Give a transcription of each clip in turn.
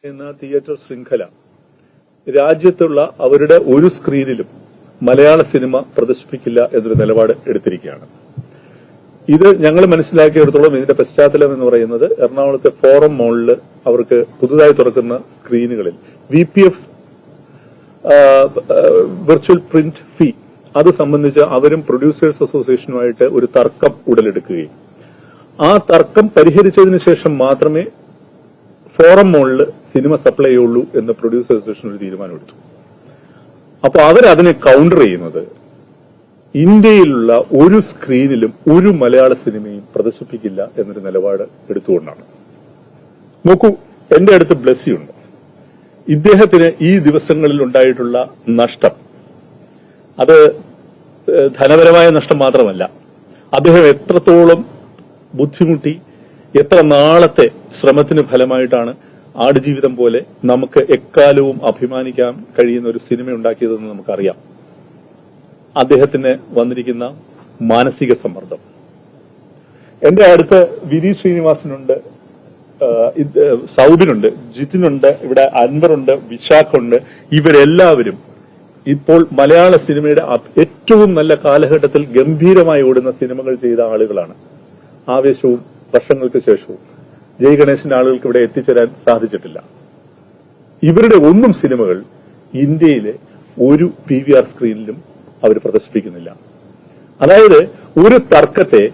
എന്ന തിയേറ്റർ ശൃംഖല രാജ്യത്തുള്ള അവരുടെ ഒരു സ്ക്രീനിലും മലയാള സിനിമ പ്രദർശിപ്പിക്കില്ല എന്നൊരു നിലപാട് എടുത്തിരിക്കുകയാണ്. ഇത് ഞങ്ങൾ മനസ്സിലാക്കിയെടുത്തോളം ഇതിന്റെ പശ്ചാത്തലം എന്ന് പറയുന്നത് എറണാകുളത്തെ ഫോറം മോളിൽ അവർക്ക് പുതുതായി തുറക്കുന്ന സ്ക്രീനുകളിൽ VPF വിർച്വൽ പ്രിന്റ് ഫീ അത് സംബന്ധിച്ച് അവരും പ്രൊഡ്യൂസേഴ്സ് അസോസിയേഷനുമായിട്ട് ഒരു തർക്കം ഉടലെടുക്കുകയും ആ തർക്കം പരിഹരിച്ചതിന് ശേഷം മാത്രമേ ഫോറം മോളിൽ സിനിമ സപ്ലൈ ചെയ്യുള്ളൂ എന്ന് പ്രൊഡ്യൂസേഴ്സ് അസോസിയേഷൻ ഒരു തീരുമാനമെടുത്തു. അപ്പോൾ അവരതിനെ കൗണ്ടർ ചെയ്യുന്നത് ഇന്ത്യയിലുള്ള ഒരു സ്ക്രീനിലും ഒരു മലയാള സിനിമയും പ്രദർശിപ്പിക്കില്ല എന്നൊരു നിലപാട് എടുത്തുകൊണ്ടാണ്. നോക്കൂ, എന്റെ അടുത്ത് ബ്ലെസ്സിയുണ്ട്. ഇദ്ദേഹത്തിന് ഈ ദിവസങ്ങളിൽ ഉണ്ടായിട്ടുള്ള നഷ്ടം അത് ധനപരമായ നഷ്ടം മാത്രമല്ല, അദ്ദേഹം എത്രത്തോളം ബുദ്ധിമുട്ടി, എത്ര നാളത്തെ ശ്രമത്തിന് ഫലമായിട്ടാണ് ആടുജീവിതം പോലെ നമുക്ക് എക്കാലവും അഭിമാനിക്കാൻ കഴിയുന്ന ഒരു സിനിമ ഉണ്ടാക്കിയതെന്ന് നമുക്കറിയാം. അദ്ദേഹത്തിന് വന്നിരിക്കുന്ന മാനസിക സമ്മർദ്ദം. എന്റെ അടുത്ത് വിരി ശ്രീനിവാസനുണ്ട്, സൗബിനുണ്ട്, ജിതിനുണ്ട്, ഇവിടെ അൻവറുണ്ട്, വിശാഖുണ്ട്. ഇവരെല്ലാവരും ഇപ്പോൾ മലയാള സിനിമയുടെ ഏറ്റവും നല്ല കാലഘട്ടത്തിൽ ഗംഭീരമായി ഓടുന്ന സിനിമകൾ ചെയ്ത ആളുകളാണ്. ആവേശവും വർഷങ്ങൾക്ക് ശേഷവും ജയ് ഗണേശന്റെ ആളുകൾക്ക് ഇവിടെ എത്തിച്ചേരാൻ സാധിച്ചിട്ടില്ല. ഇവരുടെ ഒന്നും സിനിമകൾ ഇന്ത്യയിലെ ഒരു PVR സ്ക്രീനിലും അവർ പ്രദർശിപ്പിക്കുന്നില്ല. അതായത് ഒരു തർക്കത്തെ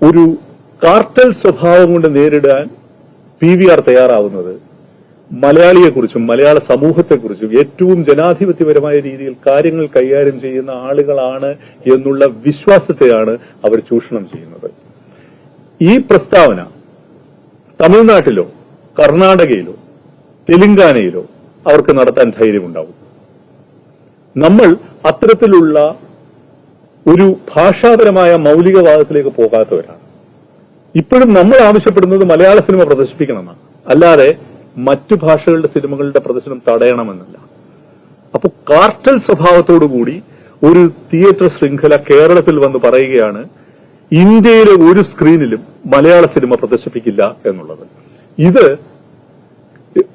ഒരു കാർട്ടൽ സ്വഭാവം കൊണ്ട് നേരിടാൻ PVR തയ്യാറാവുന്നത് മലയാളിയെക്കുറിച്ചും മലയാള സമൂഹത്തെക്കുറിച്ചും ഏറ്റവും ജനാധിപത്യപരമായ രീതിയിൽ കാര്യങ്ങൾ കൈകാര്യം ചെയ്യുന്ന ആളുകളാണ് എന്നുള്ള വിശ്വാസത്തെയാണ് അവർ ചൂഷണം ചെയ്യുന്നത്. ഈ പ്രസ്താവന തമിഴ്നാട്ടിലോ കർണാടകയിലോ തെലങ്കാനയിലോ അവർക്ക് നടത്താൻ ധൈര്യമുണ്ടാവും. നമ്മൾ അത്തരത്തിലുള്ള ഒരു ഭാഷാപരമായ മൗലികവാദത്തിലേക്ക് പോകാത്തവരാണ്. ഇപ്പോഴും നമ്മൾ ആവശ്യപ്പെടുന്നത് മലയാള സിനിമ പ്രദർശിപ്പിക്കണമെന്നാണ്, അല്ലാതെ മറ്റു ഭാഷകളുടെ സിനിമകളുടെ പ്രദർശനം തടയണമെന്നല്ല. അപ്പോൾ കാർട്ടൽ സ്വഭാവത്തോടുകൂടി ഒരു തിയേറ്റർ ശൃംഖല കേരളത്തിൽ വന്ന് പറയുകയാണ് ഇന്ത്യയിലെ ഒരു സ്ക്രീനിലും മലയാള സിനിമ പ്രദർശിപ്പിക്കില്ല എന്നുള്ളത്. ഇത്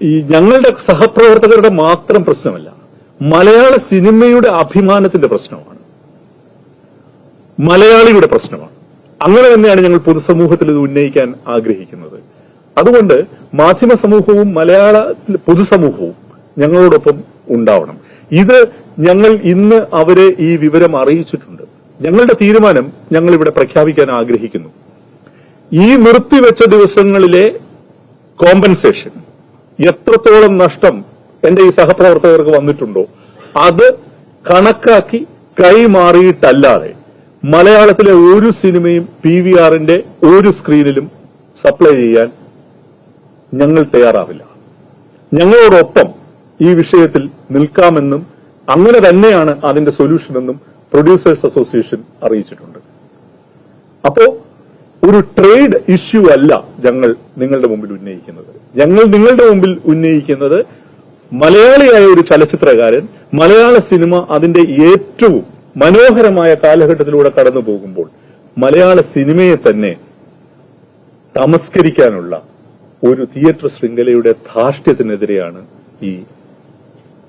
ഈ ഞങ്ങളുടെ സഹപ്രവർത്തകരുടെ മാത്രം പ്രശ്നമല്ല, മലയാള സിനിമയുടെ അഭിമാനത്തിന്റെ പ്രശ്നമാണ്, മലയാളിയുടെ പ്രശ്നമാണ്. അങ്ങനെ തന്നെയാണ് ഞങ്ങൾ പൊതുസമൂഹത്തിൽ ഇത് ഉന്നയിക്കാൻ ആഗ്രഹിക്കുന്നത്. അതുകൊണ്ട് മാധ്യമ സമൂഹവും മലയാള പൊതുസമൂഹവും ഞങ്ങളോടൊപ്പം ഉണ്ടാവണം. ഇത് ഞങ്ങൾ ഇന്ന് അവരെ ഈ വിവരം അറിയിച്ചിട്ടുണ്ട്. ഞങ്ങളുടെ തീരുമാനം ഞങ്ങൾ ഇവിടെ പ്രഖ്യാപിക്കാൻ ആഗ്രഹിക്കുന്നു. ഈ നിർത്തിവെച്ച ദിവസങ്ങളിലെ കോമ്പൻസേഷൻ, എത്രത്തോളം നഷ്ടം എന്റെ ഈ സഹപ്രവർത്തകർക്ക് വന്നിട്ടുണ്ടോ അത് കണക്കാക്കി കൈമാറിയിട്ടല്ലാതെ മലയാളത്തിലെ ഒരു സിനിമയും PVRന്റെ ഒരു സ്ക്രീനിലും സപ്ലൈ ചെയ്യാൻ ഞങ്ങൾ തയ്യാറാവില്ല. ഞങ്ങളോടൊപ്പം ഈ വിഷയത്തിൽ നിൽക്കാമെന്നും അങ്ങനെ തന്നെയാണ് അതിന്റെ സൊല്യൂഷൻ എന്നും പ്രൊഡ്യൂസേഴ്സ് അസോസിയേഷൻ അറിയിച്ചിട്ടുണ്ട്. അപ്പോ ഒരു ട്രേഡ് ഇഷ്യൂ അല്ല ഞങ്ങൾ നിങ്ങളുടെ മുമ്പിൽ ഉന്നയിക്കുന്നത്. ഞങ്ങൾ നിങ്ങളുടെ മുമ്പിൽ ഉന്നയിക്കുന്നത് മലയാളിയായ ഒരു ചലച്ചിത്രകാരൻ മലയാള സിനിമ അതിന്റെ ഏറ്റവും മനോഹരമായ കാലഘട്ടത്തിലൂടെ കടന്നു പോകുമ്പോൾ മലയാള സിനിമയെ തന്നെ തമസ്കരിക്കാനുള്ള ഒരു തിയേറ്റർ ശൃംഖലയുടെ ധാർഷ്ട്യത്തിനെതിരെയാണ് ഈ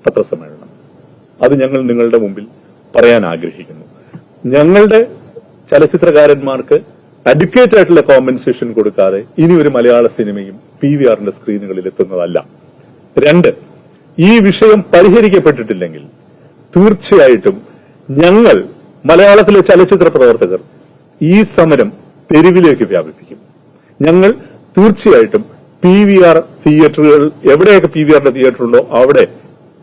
പത്രസമ്മേളനം. അത് ഞങ്ങൾ നിങ്ങളുടെ മുമ്പിൽ പറയാൻ ആഗ്രഹിക്കുന്നു. ഞങ്ങളുടെ ചലച്ചിത്രകാരന്മാർക്ക് അഡ്വക്കേറ്റ് ആയിട്ടുള്ള കോമ്പൻസേഷൻ കൊടുക്കാതെ ഇനി ഒരു മലയാള സിനിമയും PVRന്റെ സ്ക്രീനുകളിൽ എത്തുന്നതല്ല. 2, ഈ വിഷയം പരിഹരിക്കപ്പെട്ടിട്ടില്ലെങ്കിൽ തീർച്ചയായിട്ടും ഞങ്ങൾ മലയാളത്തിലെ ചലച്ചിത്ര പ്രവർത്തകർ ഈ സമരം തെരുവിലേക്ക് വ്യാപിപ്പിക്കും. ഞങ്ങൾ തീർച്ചയായിട്ടും PVR തിയേറ്ററുകൾ, എവിടെയൊക്കെ PVRന്റെ തിയേറ്റർ ഉണ്ടോ അവിടെ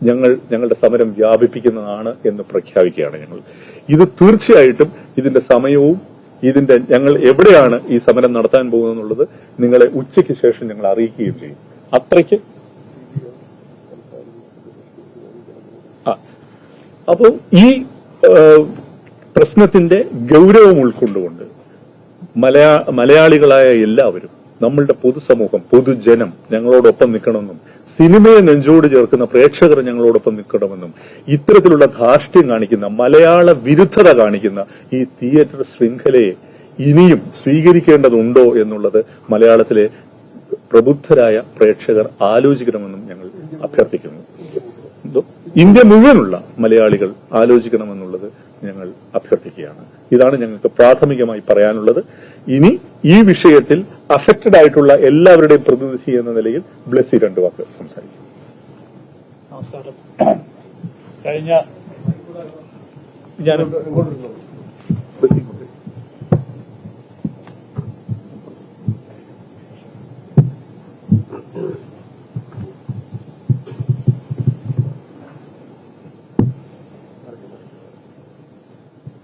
ഞങ്ങളുടെ സമരം വ്യാപിപ്പിക്കുന്നതാണ് എന്ന് പ്രഖ്യാപിക്കുകയാണ് ഞങ്ങൾ. ഇത് തീർച്ചയായിട്ടും ഇതിന്റെ സമയവും ഞങ്ങൾ എവിടെയാണ് ഈ സമരം നടത്താൻ പോകുന്നതെന്നുള്ളത് നിങ്ങളെ ഉച്ചയ്ക്ക് ശേഷം ഞങ്ങൾ അറിയിക്കുകയും ചെയ്യും. അത്രയ്ക്ക് അപ്പോൾ ഈ പ്രശ്നത്തിന്റെ ഗൗരവം ഉൾക്കൊണ്ടുകൊണ്ട് മലയാളികളായ എല്ലാവരും, നമ്മളുടെ പൊതുസമൂഹം, പൊതുജനം ഞങ്ങളോടൊപ്പം നിൽക്കണമെന്നും സിനിമയെ നെഞ്ചോട് ചേർക്കുന്ന പ്രേക്ഷകർ ഞങ്ങളോടൊപ്പം നിൽക്കണമെന്നും ഇത്തരത്തിലുള്ള ധാർഷ്ട്യം കാണിക്കുന്ന, മലയാള വിരുദ്ധത കാണിക്കുന്ന ഈ തിയേറ്റർ ശൃംഖലയെ ഇനിയും സ്വീകരിക്കേണ്ടതുണ്ടോ എന്നുള്ളത് മലയാളത്തിലെ പ്രബുദ്ധരായ പ്രേക്ഷകർ ആലോചിക്കണമെന്നും ഞങ്ങൾ അഭ്യർത്ഥിക്കുന്നു. ഇന്ത്യ മുഴുവനുള്ള മലയാളികൾ ആലോചിക്കണമെന്നുള്ളത് ഞങ്ങൾ അഭ്യർത്ഥിക്കുകയാണ്. ഇതാണ് ഞങ്ങൾക്ക് പ്രാഥമികമായി പറയാനുള്ളത്. ഇനി ഈ വിഷയത്തിൽ അഫക്റ്റഡ് ആയിട്ടുള്ള എല്ലാവരുടെയും പ്രതിനിധി എന്ന നിലയിൽ ബ്ലെസ്സി 2 വാക്ക് സംസാരിക്കും. നമസ്കാരം. കഴിഞ്ഞ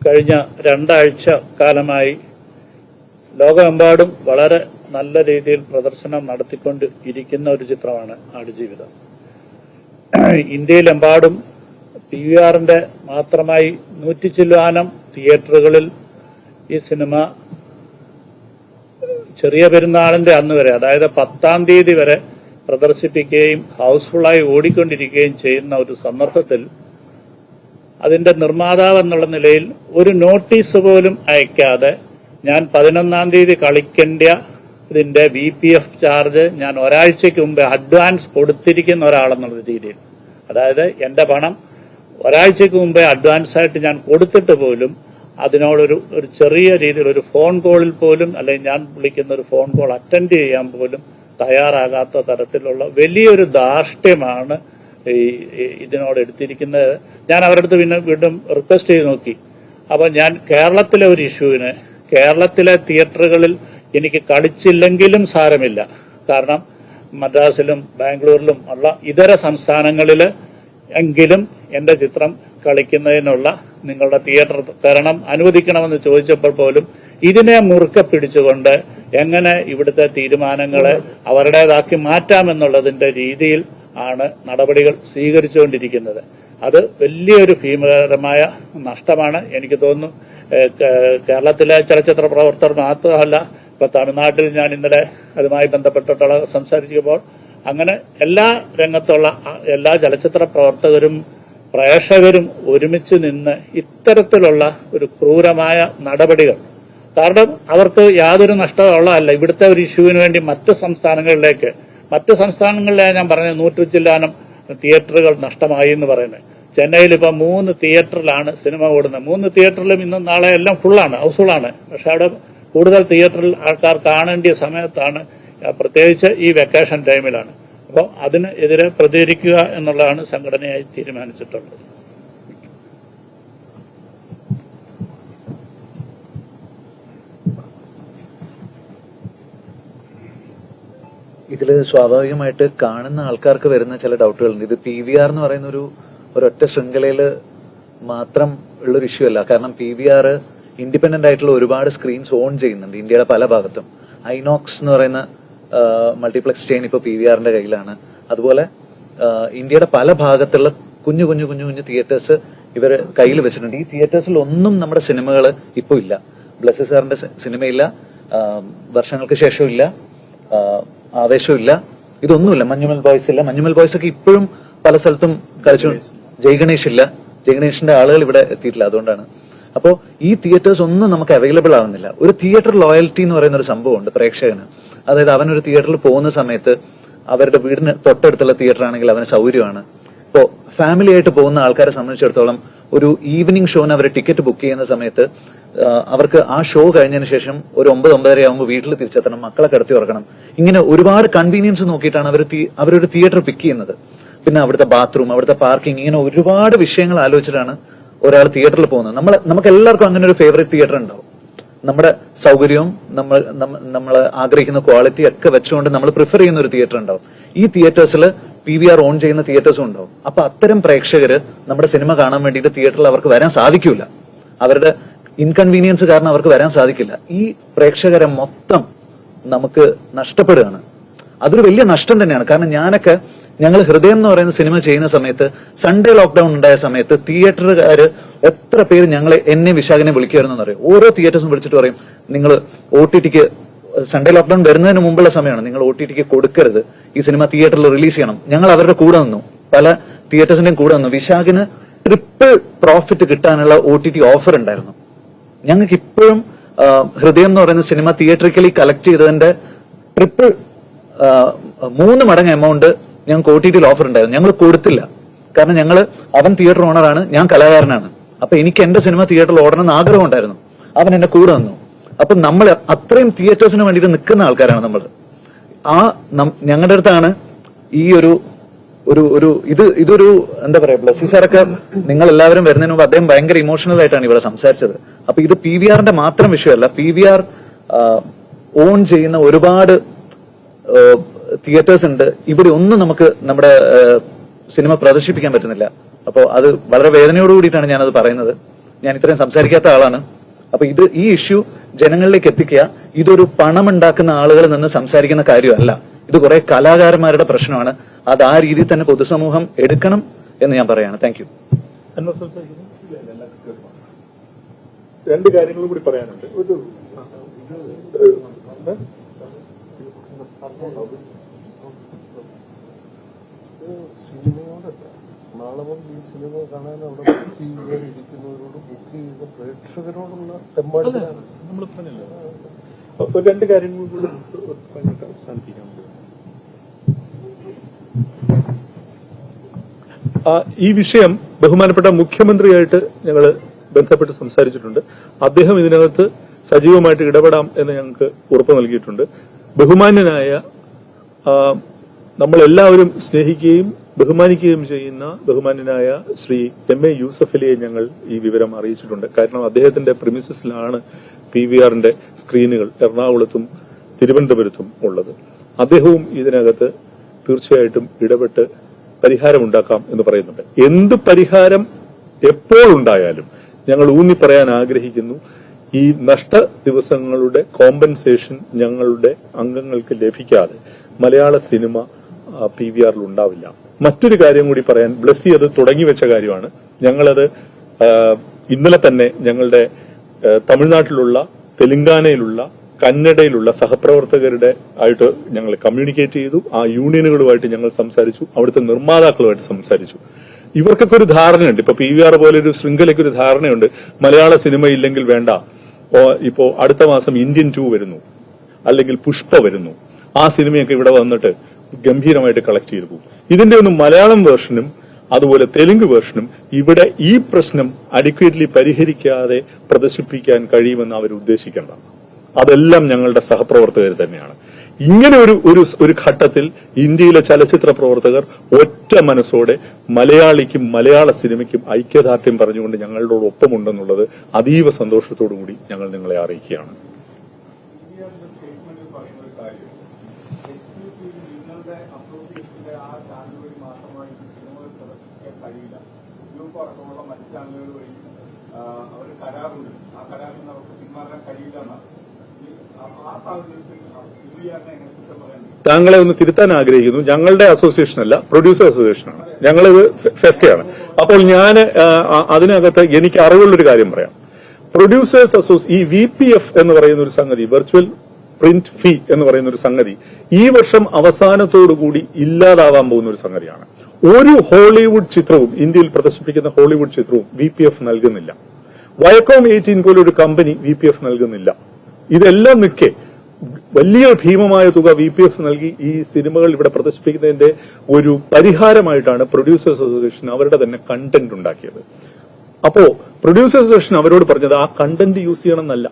കഴിഞ്ഞ 2 ആഴ്ച കാലമായി ലോകമെമ്പാടും വളരെ നല്ല രീതിയിൽ പ്രദർശനം നടത്തിക്കൊണ്ട് ഇരിക്കുന്ന ഒരു ചിത്രമാണ് ആടുജീവിതം. ഇന്ത്യയിലെമ്പാടും PVRന്റെ മാത്രമായി 100 ചില്ലാനം തിയേറ്ററുകളിൽ ഈ സിനിമ ചെറിയ പെരുന്നാളിന്റെ അന്ന് വരെ, അതായത് 10-ാം തീയതി വരെ പ്രദർശിപ്പിക്കുകയും ഹൗസ്ഫുള്ളായി ഓടിക്കൊണ്ടിരിക്കുകയും ചെയ്യുന്ന ഒരു സന്ദർഭത്തിൽ അതിന്റെ നിർമ്മാതാവ് എന്നുള്ള നിലയിൽ ഒരു നോട്ടീസ് പോലും അയക്കാതെ ഞാൻ 11-ാം തീയതി കളിക്കേണ്ട ഇതിന്റെ VPF ചാർജ് ഞാൻ ഒരാഴ്ചയ്ക്ക് മുമ്പ് അഡ്വാൻസ് കൊടുത്തിരിക്കുന്ന ഒരാളെന്നുള്ള രീതിയിൽ, അതായത് എന്റെ പണം ഒരാഴ്ചയ്ക്ക് മുമ്പേ അഡ്വാൻസ് ആയിട്ട് ഞാൻ കൊടുത്തിട്ട് പോലും അതിനോടൊരു ചെറിയ രീതിയിൽ ഒരു ഫോൺ കോളിൽ പോലും, അല്ലെങ്കിൽ ഞാൻ വിളിക്കുന്ന ഒരു ഫോൺ കോൾ അറ്റൻഡ് ചെയ്യാൻ പോലും തയ്യാറാകാത്ത തരത്തിലുള്ള വലിയൊരു ധാർഷ്ട്യമാണ് ഇതിനോട് എടുത്തിരിക്കുന്നത്. ഞാൻ അവരുടെ അടുത്ത് പിന്നെ വീണ്ടും റിക്വസ്റ്റ് ചെയ്ത് നോക്കി. അപ്പൊ ഞാൻ കേരളത്തിലെ ഒരു ഇഷ്യൂവിന് കേരളത്തിലെ തിയേറ്ററുകളിൽ എനിക്ക് കളിച്ചില്ലെങ്കിലും സാരമില്ല, കാരണം മദ്രാസിലും ബാംഗ്ലൂരിലും ഉള്ള ഇതര സംസ്ഥാനങ്ങളിൽ എങ്കിലും എന്റെ ചിത്രം കളിക്കുന്നതിനുള്ള നിങ്ങളുടെ തിയേറ്റർ തരണം, അനുവദിക്കണമെന്ന് ചോദിച്ചപ്പോൾ പോലും ഇതിനെ മുറുക്കെ പിടിച്ചുകൊണ്ട് എങ്ങനെ ഇവിടുത്തെ തീരുമാനങ്ങളെ അവരുടേതാക്കി മാറ്റാമെന്നുള്ളതിന്റെ രീതിയിൽ ആണ് നടപടികൾ സ്വീകരിച്ചുകൊണ്ടിരിക്കുന്നത്. അത് വലിയൊരു ഭീമകരമായ നഷ്ടമാണ്. എനിക്ക് തോന്നുന്നു കേരളത്തിലെ ചലച്ചിത്ര പ്രവർത്തകർ മാത്രമല്ല, ഇപ്പൊ തമിഴ്നാട്ടിൽ ഞാൻ ഇന്നലെ അതുമായി ബന്ധപ്പെട്ടിട്ടുള്ള സംസാരിച്ചപ്പോൾ അങ്ങനെ എല്ലാ രംഗത്തുള്ള എല്ലാ ചലച്ചിത്ര പ്രവർത്തകരും പ്രേക്ഷകരും ഒരുമിച്ച് നിന്ന് ഇത്തരത്തിലുള്ള ഒരു ക്രൂരമായ നടപടികൾ, കാരണം അവർക്ക് യാതൊരു നഷ്ടമുള്ളതല്ല. ഇവിടുത്തെ ഒരു ഇഷ്യൂവിന് വേണ്ടി മറ്റ് സംസ്ഥാനങ്ങളിലെ ഞാൻ പറഞ്ഞ 100 ചില്ലാനം തിയേറ്ററുകൾ നഷ്ടമായി എന്ന് പറയുന്നത്. ചെന്നൈയിൽ ഇപ്പൊ 3 തിയേറ്ററിലാണ് സിനിമ ഓടുന്നത്. 3 തിയേറ്ററിലും ഇന്നും നാളെ എല്ലാം ഫുള്ളാണ്, ഹൗസ്ഫുള്ളാണ്. പക്ഷെ അവിടെ കൂടുതൽ തിയേറ്ററിൽ ആൾക്കാർ കാണേണ്ട സമയത്താണ്, പ്രത്യേകിച്ച് ഈ വെക്കേഷൻ ടൈമിലാണ്. അപ്പോൾ അതിന് എതിരെ പ്രതികരിക്കുക എന്നുള്ളതാണ് സംഘടനയായി തീരുമാനിച്ചിട്ടുള്ളത്. ഇതിൽ സ്വാഭാവികമായിട്ട് കാണുന്ന ആൾക്കാർക്ക് വരുന്ന ചില ഡൗട്ടുകളുണ്ട്. ഇത് PVR എന്ന് പറയുന്ന ഒരൊറ്റ ശൃംഖലയിൽ മാത്രം ഉള്ളൊരു ഇഷ്യൂ അല്ല. കാരണം PVR ഇൻഡിപെൻഡന്റ് ആയിട്ടുള്ള ഒരുപാട് സ്ക്രീൻസ് ഓൺ ചെയ്യുന്നുണ്ട് ഇന്ത്യയുടെ പല ഭാഗത്തും. ഐനോക്സ് എന്ന് പറയുന്ന മൾട്ടിപ്ലക്സ് ചെയിൻ ഇപ്പോൾ PVRന്റെ കയ്യിലാണ്. അതുപോലെ ഇന്ത്യയുടെ പല ഭാഗത്തുള്ള കുഞ്ഞു തിയേറ്റേഴ്സ് ഇവർ കയ്യിൽ വെച്ചിട്ടുണ്ട്. ഈ തിയേറ്റേഴ്സിൽ ഒന്നും നമ്മുടെ സിനിമകൾ ഇപ്പോൾ ഇല്ല. ബ്ലസ്സി സാറിന്റെ സിനിമയില്ല, വർഷങ്ങൾക്ക് ശേഷം ഇല്ല, ആവേശമില്ല, ഇതൊന്നുമില്ല. മഞ്ഞുമൽ ബോയ്സ് ഇല്ല. മഞ്ഞുമൽ ബോയ്സ് ഒക്കെ ഇപ്പോഴും പല സ്ഥലത്തും കളിച്ചു. ജയ്ഗണേഷ് ഇല്ല. ജയ്ഗണേഷിന്റെ ആളുകൾ ഇവിടെ എത്തിയിട്ടില്ല. അതുകൊണ്ടാണ്. അപ്പോൾ ഈ തിയേറ്റേഴ്സ് ഒന്നും നമുക്ക് അവൈലബിൾ ആവുന്നില്ല. ഒരു തിയേറ്റർ ലോയൽറ്റി എന്ന് പറയുന്ന ഒരു സംഭവമുണ്ട് പ്രേക്ഷകന്. അതായത് അവനൊരു തിയേറ്ററിൽ പോകുന്ന സമയത്ത് അവരുടെ വീടിന് തൊട്ടടുത്തുള്ള തിയേറ്റർ ആണെങ്കിൽ അവന് സൗകര്യമാണ്. ഇപ്പോ ഫാമിലി ആയിട്ട് പോകുന്ന ആൾക്കാരെ സംബന്ധിച്ചിടത്തോളം ഒരു ഈവനിങ് ഷോന് അവർ ടിക്കറ്റ് ബുക്ക് ചെയ്യുന്ന സമയത്ത് അവർക്ക് ആ ഷോ കഴിഞ്ഞതിന് ശേഷം ഒരു 9-9:30 ആകുമ്പോൾ വീട്ടിൽ തിരിച്ചെത്തണം, മക്കളെ കിടത്തി ഉറക്കണം. ഇങ്ങനെ ഒരുപാട് കൺവീനിയൻസ് നോക്കിയിട്ടാണ് അവരൊരു തിയേറ്റർ പിക്ക് ചെയ്യുന്നത്. പിന്നെ അവിടുത്തെ ബാത്റൂം, അവിടുത്തെ പാർക്കിംഗ്, ഇങ്ങനെ ഒരുപാട് വിഷയങ്ങൾ ആലോചിച്ചിട്ടാണ് ഒരാൾ തിയേറ്ററിൽ പോകുന്നത്. നമുക്ക് എല്ലാവർക്കും അങ്ങനെ ഒരു ഫേവറേറ്റ് തിയേറ്റർ ഉണ്ടാവും. നമ്മുടെ സൗകര്യവും നമ്മൾ ആഗ്രഹിക്കുന്ന ക്വാളിറ്റി ഒക്കെ വെച്ചുകൊണ്ട് നമ്മൾ പ്രിഫർ ചെയ്യുന്ന ഒരു തിയേറ്റർ ഉണ്ടാവും. ഈ തിയേറ്റേഴ്സിൽ PVR ഓൺ ചെയ്യുന്ന തിയേറ്റേഴ്സും ഉണ്ടാവും. അപ്പൊ അത്തരം പ്രേക്ഷകര് നമ്മുടെ സിനിമ കാണാൻ വേണ്ടിയിട്ട് തിയേറ്ററിൽ അവർക്ക് വരാൻ സാധിക്കില്ല. അവരുടെ ഇൻകൺവീനിയൻസ് കാരണം അവർക്ക് വരാൻ സാധിക്കില്ല. ഈ പ്രേക്ഷകരെ മൊത്തം നമുക്ക് നഷ്ടപ്പെടുകയാണ്. അതൊരു വലിയ നഷ്ടം തന്നെയാണ്. കാരണം ഞങ്ങൾ ഹൃദയം എന്ന് പറയുന്ന സിനിമ ചെയ്യുന്ന സമയത്ത് സൺഡേ ലോക്ക്ഡൌൺ ഉണ്ടായ സമയത്ത് തിയേറ്ററുകാര് എത്ര പേര് എന്നെ വിശാഖനെ വിളിക്കുമായിരുന്നു എന്നറിയാം. ഓരോ തിയേറ്റേഴ്സും വിളിച്ചിട്ട് പറയും, നിങ്ങൾ OTTക്ക് സൺഡേ ലോക്ക്ഡൌൺ വരുന്നതിന് മുമ്പുള്ള സമയമാണ്, നിങ്ങൾ OTTക്ക് കൊടുക്കരുത്, ഈ സിനിമ തിയേറ്ററിൽ റിലീസ് ചെയ്യണം. ഞങ്ങൾ അവരുടെ കൂടെ നിന്നു, പല തിയേറ്റേഴ്സിന്റെയും കൂടെ നിന്നു. വിശാഖിന് ട്രിപ്പിൾ പ്രോഫിറ്റ് കിട്ടാനുള്ള OTT ഓഫർ ഉണ്ടായിരുന്നു. ഞങ്ങൾക്ക് ഇപ്പോഴും ഹൃദയം എന്ന് പറയുന്ന സിനിമ തിയേറ്ററിക്കലി കളക്ട് ചെയ്തതിന്റെ ട്രിപ്പിൾ 3 മടങ്ങ് എമൗണ്ട് ഞങ്ങൾക്ക് OTT ഓഫർ ഉണ്ടായിരുന്നു. ഞങ്ങൾ കൊടുത്തില്ല. കാരണം അവൻ തിയേറ്റർ ഓണറാണ്, ഞാൻ കലാകാരനാണ്. അപ്പൊ എനിക്ക് എന്റെ സിനിമ തിയേറ്ററിൽ ഓടണം എന്ന് ആഗ്രഹം ഉണ്ടായിരുന്നു. അവൻ എന്നെ കൂടെ വന്നു. അപ്പൊ നമ്മൾ അത്രയും തിയേറ്റേഴ്സിന് വേണ്ടിയിട്ട് നിൽക്കുന്ന ആൾക്കാരാണ് നമ്മൾ. ഞങ്ങളുടെ അടുത്താണ് ഈ ഇതൊരു എന്താ പറയാ, ബ്ലസ്സി സാറൊക്കെ നിങ്ങൾ എല്ലാവരും വരുന്നതിന് മുമ്പ് അദ്ദേഹം ഭയങ്കര ഇമോഷണൽ ആയിട്ടാണ് ഇവിടെ സംസാരിച്ചത്. അപ്പൊ ഇത് PVRന്റെ മാത്രം വിഷയമല്ല. PVR ഓൺ ചെയ്യുന്ന ഒരുപാട് തിയേറ്റേഴ്സ് ഉണ്ട്. ഇവിടെ ഒന്നും നമുക്ക് നമ്മുടെ സിനിമ പ്രദർശിപ്പിക്കാൻ പറ്റുന്നില്ല. അപ്പോൾ അത് വളരെ വേദനയോട് കൂടിയിട്ടാണ് ഞാനത് പറയുന്നത്. ഞാൻ ഇത്രയും സംസാരിക്കാത്ത ആളാണ്. അപ്പൊ ഈ ഇഷ്യൂ ജനങ്ങളിലേക്ക് എത്തിക്കുക. ഇതൊരു പണമുണ്ടാക്കുന്ന ആളുകളിൽ നിന്ന് സംസാരിക്കുന്ന കാര്യമല്ല. ഇത് കുറെ കലാകാരന്മാരുടെ പ്രശ്നമാണ്. അത് ആ രീതിയിൽ തന്നെ പൊതുസമൂഹം എടുക്കണം എന്ന് ഞാൻ പറയാണ്. Thank you. 2 കാര്യങ്ങളും കൂടി പറയാനുണ്ട്. നാളെ ഈ സിനിമ കാണാൻ അവിടെ ഇരിക്കുന്നവരോട് ബുക്ക് ചെയ്ത പ്രേക്ഷകരോടുള്ള തെമ്മാടിയാണ് നമ്മൾ പറഞ്ഞല്ലോ. അപ്പൊ 2 കാര്യങ്ങളും കൂടി പറഞ്ഞിട്ട് അവസാനിപ്പിക്കാം. ഈ വിഷയം ബഹുമാനപ്പെട്ട മുഖ്യമന്ത്രിയായിട്ട് ഞങ്ങൾ ബന്ധപ്പെട്ട് സംസാരിച്ചിട്ടുണ്ട്. അദ്ദേഹം ഇതിനകത്ത് സജീവമായിട്ട് ഇടപെടാം എന്ന് ഞങ്ങൾക്ക് ഉറപ്പ് നൽകിയിട്ടുണ്ട്. ബഹുമാന്യനായ, നമ്മളെല്ലാവരും സ്നേഹിക്കുകയും ബഹുമാനിക്കുകയും ചെയ്യുന്ന ബഹുമാന്യനായ ശ്രീ MA യൂസഫലിയെ ഞങ്ങൾ ഈ വിവരം അറിയിച്ചിട്ടുണ്ട്. കാരണം അദ്ദേഹത്തിന്റെ പ്രിമിസസിലാണ് PVRന്റെ സ്ക്രീനുകൾ എറണാകുളത്തും തിരുവനന്തപുരത്തും ഉള്ളത്. അദ്ദേഹവും ഇതിനകത്ത് തീർച്ചയായിട്ടും ഇടപെട്ട് പരിഹാരമുണ്ടാക്കാം എന്ന് പറയുന്നുണ്ട്. എന്ത് പരിഹാരം എപ്പോഴുണ്ടായാലും ഞങ്ങൾ ഊന്നി പറയാൻ ആഗ്രഹിക്കുന്നു, ഈ നഷ്ട ദിവസങ്ങളുടെ കോമ്പൻസേഷൻ ഞങ്ങളുടെ അംഗങ്ങൾക്ക് ലഭിക്കാതെ മലയാള സിനിമ PVRൽ ഉണ്ടാവില്ല. മറ്റൊരു കാര്യം കൂടി പറയാൻ, ബ്ലസ്സി അത് തുടങ്ങിവെച്ച കാര്യമാണ്. ഞങ്ങളത് ഇന്നലെ തന്നെ ഞങ്ങളുടെ തമിഴ്നാട്ടിലുള്ള, തെലങ്കാനയിലുള്ള, കന്നഡയിലുള്ള സഹപ്രവർത്തകരുടെ ആയിട്ട് ഞങ്ങൾ കമ്മ്യൂണിക്കേറ്റ് ചെയ്തു. ആ യൂണിയനുകളുമായിട്ട് ഞങ്ങൾ സംസാരിച്ചു. അവിടുത്തെ നിർമ്മാതാക്കളുമായിട്ട് സംസാരിച്ചു. ഇവർക്കൊക്കെ ഒരു ധാരണയുണ്ട്. ഇപ്പൊ PVR പോലെ ഒരു ശൃംഖലയ്ക്ക് ഒരു ധാരണയുണ്ട്, മലയാള സിനിമ ഇല്ലെങ്കിൽ വേണ്ട, ഇപ്പോ അടുത്ത മാസം ഇന്ത്യൻ 2 വരുന്നു, അല്ലെങ്കിൽ പുഷ്പ വരുന്നു, ആ സിനിമയൊക്കെ ഇവിടെ വന്നിട്ട് ഗംഭീരമായിട്ട് കളക്ട് ചെയ്തു പോകും. ഇതിന്റെ ഒന്നും മലയാളം വേർഷനും അതുപോലെ തെലുങ്ക് വേർഷനും ഇവിടെ ഈ പ്രശ്നം അഡിക്വേറ്റ്ലി പരിഹരിക്കാതെ പ്രദർശിപ്പിക്കാൻ കഴിയുമെന്ന് അവർ ഉദ്ദേശിക്കേണ്ട. അതെല്ലാം ഞങ്ങളുടെ സഹപ്രവർത്തകർ തന്നെയാണ്. ഇങ്ങനെ ഒരു ഘട്ടത്തിൽ ഇന്ത്യയിലെ ചലച്ചിത്ര പ്രവർത്തകർ ഒറ്റ മനസ്സോടെ മലയാളിക്കും മലയാള സിനിമയ്ക്കും ഐക്യദാർഢ്യം പറഞ്ഞുകൊണ്ട് ഞങ്ങളോടൊപ്പമുണ്ടെന്നുള്ളത് അതീവ സന്തോഷത്തോടു കൂടി ഞങ്ങൾ നിങ്ങളെ അറിയിക്കുകയാണ്. താങ്കളെ ഒന്ന് തിരുത്താൻ ആഗ്രഹിക്കുന്നു. ഞങ്ങളുടെ അസോസിയേഷൻ അല്ല, പ്രൊഡ്യൂസർ അസോസിയേഷനാണ്. ഞങ്ങളിത് ഫെഫ്കയാണ്. അപ്പോൾ ഞാൻ അതിനകത്ത് എനിക്ക് അറിവുള്ളൊരു കാര്യം പറയാം. പ്രൊഡ്യൂസേഴ്സ് ഈ VPF എന്ന് പറയുന്ന ഒരു സംഗതി, വെർച്വൽ പ്രിന്റ് ഫീ എന്ന് പറയുന്ന ഒരു സംഗതി ഈ വർഷം അവസാനത്തോടുകൂടി ഇല്ലാതാവാൻ പോകുന്ന ഒരു സംഗതിയാണ്. ഒരു ഹോളിവുഡ് ചിത്രവും, ഇന്ത്യയിൽ പ്രദർശിപ്പിക്കുന്ന ഹോളിവുഡ് ചിത്രവും VPF നൽകുന്നില്ല. വയക്കോം 18 പോലെ ഒരു കമ്പനി VPF നൽകുന്നില്ല. ഇതെല്ലാം നിൽക്കെ വലിയ ഭീമമായ തുക VPF നൽകി ഈ സിനിമകൾ ഇവിടെ പ്രദർശിപ്പിക്കുന്നതിന്റെ ഒരു പരിഹാരമായിട്ടാണ് പ്രൊഡ്യൂസേഴ്സ് അസോസിയേഷൻ അവരുടെ തന്നെ കണ്ടന്റ് ഉണ്ടാക്കിയത്. അപ്പോ പ്രൊഡ്യൂസേഴ്സ് അസോസിയേഷൻ അവരോട് പറഞ്ഞത് ആ കണ്ടന്റ് യൂസ് ചെയ്യണമെന്നല്ല,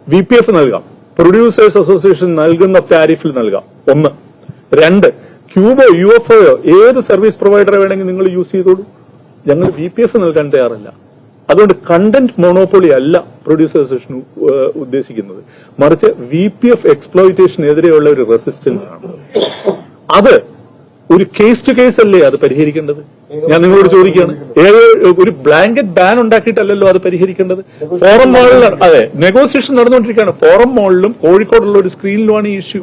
VPF നൽകാം, പ്രൊഡ്യൂസേഴ്സ് അസോസിയേഷൻ നൽകുന്ന ടാരിഫിൽ നൽകാം. 1. 2, ക്യൂബോ UFO ഏത് സർവീസ് പ്രൊവൈഡറെ വേണമെങ്കിൽ നിങ്ങൾ യൂസ് ചെയ്തോളൂ, ഞങ്ങൾ VPF നൽകാൻ തയ്യാറല്ല. അതുകൊണ്ട് കണ്ടന്റ് മോണോപ്പൊളി അല്ല പ്രൊഡ്യൂസർ അസോസിയേഷൻ ഉദ്ദേശിക്കുന്നത്, മറിച്ച് VPF എക്സ്പ്ലോയിറ്റേഷനെതിരെയുള്ള ഒരു റെസിസ്റ്റൻസ് ആണ്. അത് ഒരു കേസ് ടു കേസ് അല്ലേ അത് പരിഹരിക്കേണ്ടത്? ഞാൻ നിങ്ങളോട് ചോദിക്കുകയാണ്. ഒരു ബ്ലാങ്കറ്റ് ബാൻ ഉണ്ടാക്കിയിട്ടല്ലല്ലോ അത് പരിഹരിക്കേണ്ടത്. ഫോറം മോളിലാണ്, അതെ, നെഗോസിയേഷൻ നടന്നുകൊണ്ടിരിക്കുകയാണ്. ഫോറം മോളിലും കോഴിക്കോടുള്ള ഒരു സ്ക്രീനിലുമാണ് ഈ ഇഷ്യൂ.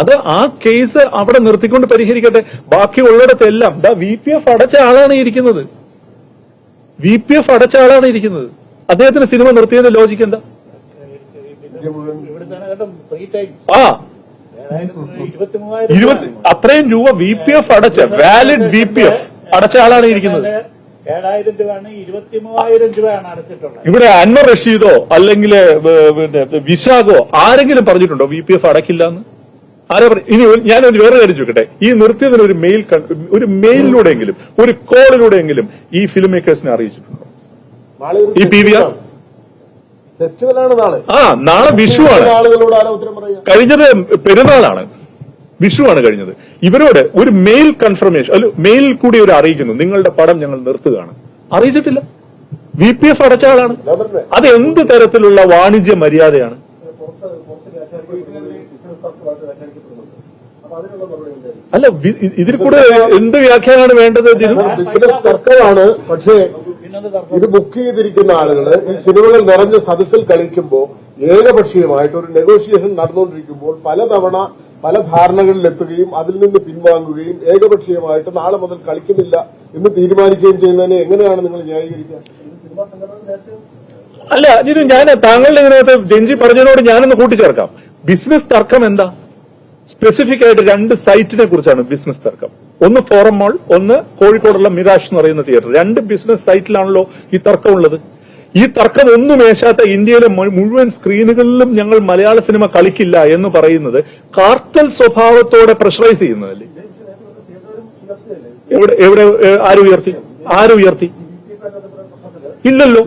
അത് ആ കേസ് അവിടെ നിർത്തിക്കൊണ്ട് പരിഹരിക്കട്ടെ. ബാക്കിയുള്ളിടത്തെല്ലാം VPF അടച്ച ആളാണ് ഇരിക്കുന്നത്. VPF അടച്ച ആളാണ് ഇരിക്കുന്നത്. അദ്ദേഹത്തിന് സിനിമ നിർത്തിയതിന്റെ ലോജിക്ക് എന്താ? അത്രയും രൂപ VPF അടച്ച, വാലിഡ് VPF അടച്ച ആളാണ് ഇരിക്കുന്നത്. 7,000 രൂപയാണ്, 23,000 രൂപയാണ് അടച്ചിട്ടുള്ളത്. ഇവിടെ അൻവർ റഷീദോ അല്ലെങ്കിൽ വിശാഖോ ആരെങ്കിലും പറഞ്ഞിട്ടുണ്ടോ VPF അടക്കില്ല എന്ന്? ആരാ ഇനി ഞാനൊരു വേറെ കാര്യം ചോദിക്കട്ടെ, ഈ നിർത്തിയതിന് ഒരു മെയിലിലൂടെയെങ്കിലും ഒരു കോളിലൂടെയെങ്കിലും ഈ ഫിലിം മേക്കേഴ്സിനെ അറിയിച്ചിട്ടുണ്ടോ? ഈ PVR ഫെസ്റ്റിവലാണ് നാളെ. നാളെ വിഷുവാണ്. ആളുകളോട് ആരാ ഉത്തരം പറയുക? കഴിഞ്ഞത് പെരുന്നാളാണ്, വിഷുവാണ് കഴിഞ്ഞത്. ഇവരോട് ഒരു മെയിൽ കൺഫർമേഷൻ, അല്ല മെയിലിൽ കൂടി ഒരു അറിയിക്കുന്നു, നിങ്ങളുടെ പടം ഞങ്ങൾ നിർത്തുകയാണ്. അറിയിച്ചിട്ടില്ല. VPF അടച്ച ആളാണ്. അത് എന്ത് തരത്തിലുള്ള വാണിജ്യ മര്യാദയാണ്? അല്ല, ഇതിൽ കൂടെ എന്ത് വ്യാഖ്യാനമാണ് വേണ്ടത്? ബിസിനസ് തർക്കമാണ്. പക്ഷേ ഇത് ബുക്ക് ചെയ്തിരിക്കുന്ന ആളുകള് ഈ സിനിമകൾ നിറഞ്ഞ സദസ്സിൽ കളിക്കുമ്പോൾ ഏകപക്ഷീയമായിട്ട് ഒരു നെഗോഷിയേഷൻ നടന്നുകൊണ്ടിരിക്കുമ്പോൾ പലതവണ പല ധാരണകളിലെത്തുകയും അതിൽ നിന്ന് പിൻവാങ്ങുകയും ഏകപക്ഷീയമായിട്ട് നാളെ മുതൽ കളിക്കുന്നില്ല എന്ന് തീരുമാനിക്കുകയും ചെയ്യുന്നതിനെ എങ്ങനെയാണ് നിങ്ങൾ ന്യായീകരിക്കുക? അല്ല, ഇത് ഞാൻ താങ്കളുടെ ഇതിനകത്ത് രഞ്ജി പറഞ്ഞതിനോട് ഞാനൊന്ന് കൂട്ടിച്ചേർക്കാം. ബിസിനസ് തർക്കം എന്താ? സ്പെസിഫിക് ആയിട്ട് 2 സൈറ്റിനെ കുറിച്ചാണ് ബിസിനസ് തർക്കം. ഒന്ന് ഫോറം മാൾ, ഒന്ന് കോഴിക്കോടുള്ള മിറാഷ് എന്ന് പറയുന്ന തിയേറ്റർ. 2 ബിസിനസ് സൈറ്റിലാണല്ലോ ഈ തർക്കമുള്ളത്. ഈ തർക്കം ഒന്നും മേശാത്ത ഇന്ത്യയിലെ മുഴുവൻ സ്ക്രീനുകളിലും ഞങ്ങൾ മലയാള സിനിമ കളിക്കില്ല എന്ന് പറയുന്നത് കാർട്ടൽ സ്വഭാവത്തോടെ പ്രഷറൈസ് ചെയ്യുന്നതല്ലേ? എവിടെ ആര് ഉയർത്തി? ഇല്ലല്ലോ.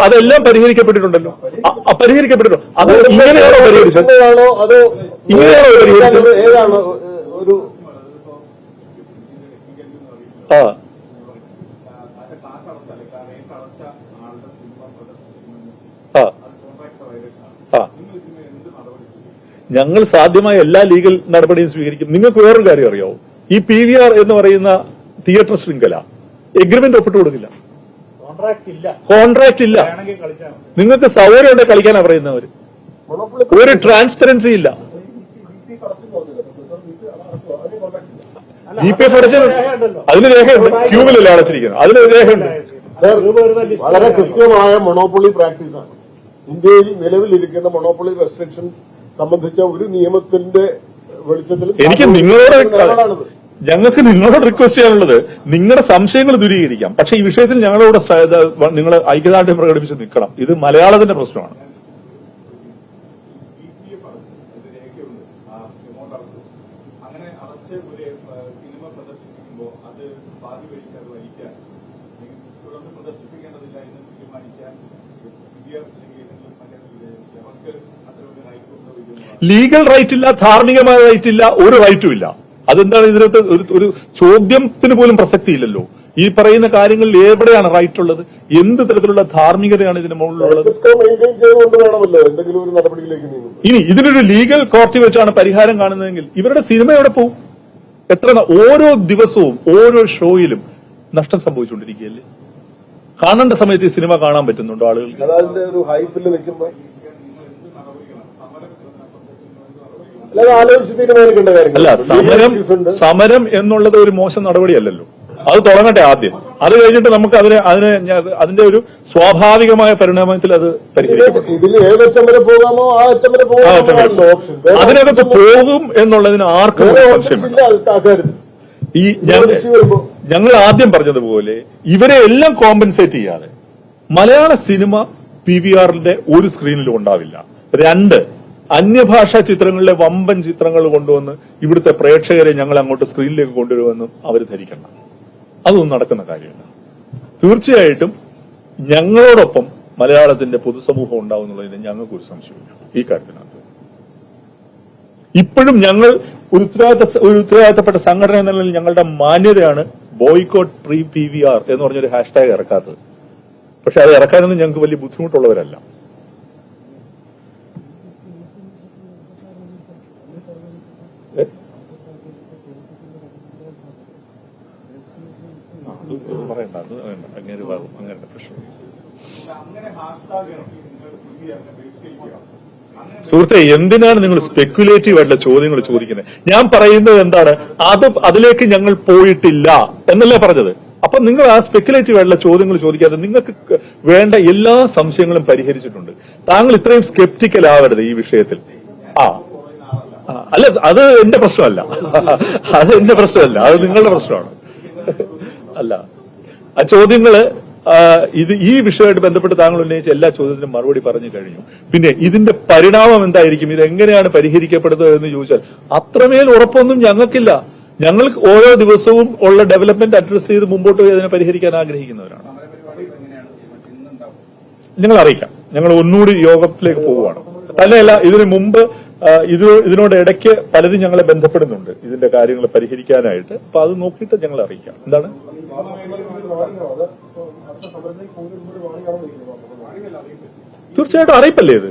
അതെല്ലാം പരിഹരിക്കപ്പെട്ടിട്ടുണ്ടല്ലോ. പരിഹരിക്കപ്പെട്ടിട്ടുണ്ടോ? അത് ഇങ്ങനെയാണോ പരിഹരിച്ചത്? ഇങ്ങനെയാണോ പരിഹരിച്ചത്? ഏതാണ് ഒരു ഞങ്ങൾ സാധ്യമായ എല്ലാ ലീഗൽ നടപടിയും സ്വീകരിക്കും. നിങ്ങൾക്ക് വേറൊരു കാര്യം അറിയാവോ? ഈ PVR എന്ന് പറയുന്ന തിയേറ്റർ ശൃംഖല എഗ്രിമെന്റ് ഒപ്പിട്ട് കൊടുക്കില്ല, കോൺട്രാക്ട് ഇല്ല. നിങ്ങൾക്ക് സൗകര്യം ഉണ്ടെങ്കിൽ കളിക്കാനാ പറയുന്നവര്. ഒരു ട്രാൻസ്പെറൻസി ഇല്ല. VPF അടച്ചിട്ടുണ്ട്, അതിന് രേഖയുണ്ട്. ക്യൂബിലല്ലേ അടച്ചിരിക്കുന്നത്, അതിന് രേഖയുണ്ട്. വളരെ കൃത്യമായ മൊണോപ്പൊളി പ്രാക്ടീസാണ്. ഇന്ത്യയിൽ നിലവിലിരിക്കുന്ന മൊണോപ്പൊളി റെസ്ട്രിക്ഷൻ സംബന്ധിച്ച ഒരു നിയമത്തിന്റെ വെളിച്ചത്തിൽ ഞങ്ങൾക്ക് നിങ്ങളോട് റിക്വസ്റ്റ് ചെയ്യാനുള്ളത്, നിങ്ങളുടെ സംശയങ്ങൾ ദൂരീകരിക്കാം, പക്ഷെ ഈ വിഷയത്തിൽ ഞങ്ങളോട് നിങ്ങൾ ഐക്യദാർഢ്യം പ്രകടിപ്പിച്ച് നിൽക്കണം. ഇത് മലയാളത്തിന്റെ പ്രശ്നമാണ്. ലീഗൽ റൈറ്റ് ഇല്ല, ധാർമ്മികമായ റൈറ്റ് ഇല്ല, ഒരു റൈറ്റും ഇല്ല. അതെന്താണ് ഇതിനകത്ത് ഒരു ചോദ്യത്തിന് പോലും പ്രസക്തിയില്ലല്ലോ. ഈ പറയുന്ന കാര്യങ്ങളിൽ എവിടെയാണ് റൈറ്റ് ഉള്ളത്? എന്ത് തരത്തിലുള്ള ധാർമ്മികതയാണ് ഇതിന് മുകളിലുള്ളത്? ഇനി ഇതിനൊരു ലീഗൽ കോർട്ടിൽ വെച്ചാണ് പരിഹാരം കാണുന്നതെങ്കിൽ ഇവരുടെ സിനിമ എവിടെ പോകും? ഓരോ ദിവസവും ഓരോ ഷോയിലും നഷ്ടം സംഭവിച്ചുകൊണ്ടിരിക്കുകയല്ലേ? കാണേണ്ട സമയത്ത് ഈ സിനിമ കാണാൻ പറ്റുന്നുണ്ടോ ആളുകൾക്ക്? അല്ല, സമരം എന്നുള്ളത് ഒരു മോശം നടപടിയല്ലല്ലോ. അത് തുടങ്ങട്ടെ ആദ്യം. അത് കഴിഞ്ഞിട്ട് നമുക്ക് അതിന്റെ ഒരു സ്വാഭാവികമായ പരിണാമത്തിൽ അത് പരിഹരിക്കും. അതിനകത്ത് പോകും എന്നുള്ളതിന് ആർക്കും സംശയമില്ല. ഈ ഞങ്ങൾ ആദ്യം പറഞ്ഞതുപോലെ ഇവരെ എല്ലാം കോമ്പൻസേറ്റ് ചെയ്യാതെ മലയാള സിനിമ PVRന്റെ ഒരു സ്ക്രീനിലും ഉണ്ടാവില്ല. 2, അന്യഭാഷാ ചിത്രങ്ങളിലെ വമ്പൻ ചിത്രങ്ങൾ കൊണ്ടുവന്ന് ഇവിടുത്തെ പ്രേക്ഷകരെ ഞങ്ങൾ അങ്ങോട്ട് സ്ക്രീനിലേക്ക് കൊണ്ടുവരുമെന്നും അവർ ധരിക്കണം. അതൊന്നും നടക്കുന്ന കാര്യമില്ല. തീർച്ചയായിട്ടും ഞങ്ങളോടൊപ്പം മലയാളത്തിന്റെ പൊതുസമൂഹം ഉണ്ടാവുന്നുള്ളതിന് ഞങ്ങൾക്കൊരു സംശയമില്ല ഈ കാര്യത്തിനകത്ത്. ഇപ്പോഴും ഞങ്ങൾ ഒരു ഉത്തരവാദിത്തപ്പെട്ട സംഘടന എന്ന നിലയിൽ ഞങ്ങളുടെ മാന്യതയാണ് ബോയ്ക്കോട്ട് PVR എന്ന് പറഞ്ഞൊരു ഹാഷ്ടാഗ് ഇറക്കാത്തത്. പക്ഷെ അത് ഇറക്കാനൊന്നും ഞങ്ങൾക്ക് വലിയ ബുദ്ധിമുട്ടുള്ളവരല്ല. പറയണ്ട, അത് വേണ്ട. അങ്ങനെ പ്രശ്നം. സുഹൃത്തെ, എന്തിനാണ് നിങ്ങൾ സ്പെക്കുലേറ്റീവ് ആയിട്ടുള്ള ചോദ്യങ്ങൾ ചോദിക്കുന്നത്? ഞാൻ പറയുന്നത് എന്താണ്, അതിലേക്ക് ഞങ്ങൾ പോയിട്ടില്ല എന്നല്ലേ പറഞ്ഞത്. അപ്പൊ നിങ്ങൾ ആ സ്പെക്കുലേറ്റീവ് ആയിട്ടുള്ള ചോദ്യങ്ങൾ ചോദിക്കാതെ നിങ്ങൾക്ക് വേണ്ട എല്ലാ സംശയങ്ങളും പരിഹരിച്ചിട്ടുണ്ട്. താങ്കൾ ഇത്രയും സ്കെപ്റ്റിക്കൽ ആവരുത് ഈ വിഷയത്തിൽ. അല്ല, അത് എന്റെ പ്രശ്നമല്ല, അത് നിങ്ങളുടെ പ്രശ്നമാണ്. അല്ല, ആ ചോദ്യങ്ങള് ഇത് ഈ വിഷയമായിട്ട് ബന്ധപ്പെട്ട് താങ്കൾ ഉന്നയിച്ച എല്ലാ ചോദ്യത്തിനും മറുപടി പറഞ്ഞു കഴിഞ്ഞു. പിന്നെ ഇതിന്റെ പരിണാമം എന്തായിരിക്കും, ഇത് എങ്ങനെയാണ് പരിഹരിക്കപ്പെടുന്നത് എന്ന് ചോദിച്ചാൽ അത്രമേൽ ഉറപ്പൊന്നും ഞങ്ങൾക്കില്ല. ഞങ്ങൾ ഓരോ ദിവസവും ഉള്ള ഡെവലപ്മെന്റ് അഡ്രസ് ചെയ്ത് മുമ്പോട്ട് പോയി അതിനെ പരിഹരിക്കാൻ ആഗ്രഹിക്കുന്നവരാണ്. ഞങ്ങൾ അറിയിക്കാം. ഞങ്ങൾ ഒന്നുകൂടി യോഗത്തിലേക്ക് പോവുകയാണ്. തന്നെയല്ല, ഇതിനു മുമ്പ് ഇതിനോട് ഇടയ്ക്ക് പലരും ഞങ്ങളെ ബന്ധപ്പെടുന്നുണ്ട് ഇതിന്റെ കാര്യങ്ങൾ പരിഹരിക്കാനായിട്ട്. അപ്പൊ അത് നോക്കിയിട്ട് ഞങ്ങൾ അറിയിക്കാം. എന്താണ് തീർച്ചയായിട്ടും അറിയിപ്പല്ലേ ഇത്,